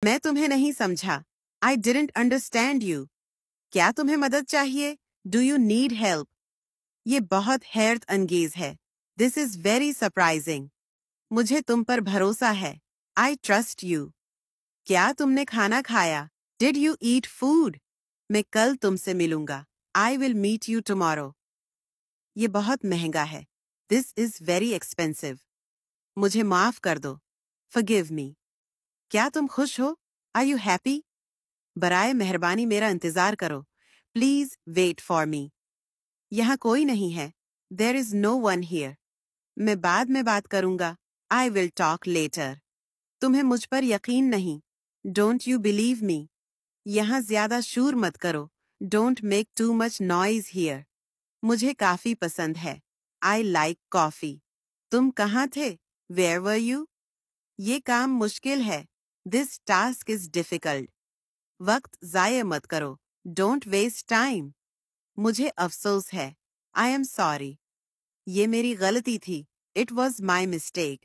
मैं तुम्हें नहीं समझा। I didn't understand you. क्या तुम्हें मदद चाहिए? Do you need help? ये बहुत हैरत अंगेज है। This is very surprising. मुझे तुम पर भरोसा है। I trust you. क्या तुमने खाना खाया? Did you eat food? मैं कल तुमसे मिलूंगा। I will meet you tomorrow. ये बहुत महंगा है। This is very expensive. मुझे माफ कर दो। Forgive me. क्या तुम खुश हो? Are you happy? बराए मेहरबानी मेरा इंतजार करो। Please wait for me. यहाँ कोई नहीं है। There is no one here. मैं बाद में बात करूंगा। I will talk later. तुम्हें मुझ पर यकीन नहीं। Don't you believe me? यहाँ ज्यादा शोर मत करो। Don't make too much noise here. मुझे काफी पसंद है। I like coffee. तुम कहाँ थे? Where were you? ये काम मुश्किल है। This task is difficult. वक्त ज़ाय मत करो। Don't waste time. मुझे अफसोस है। I am sorry. ये मेरी गलती थी। It was my mistake.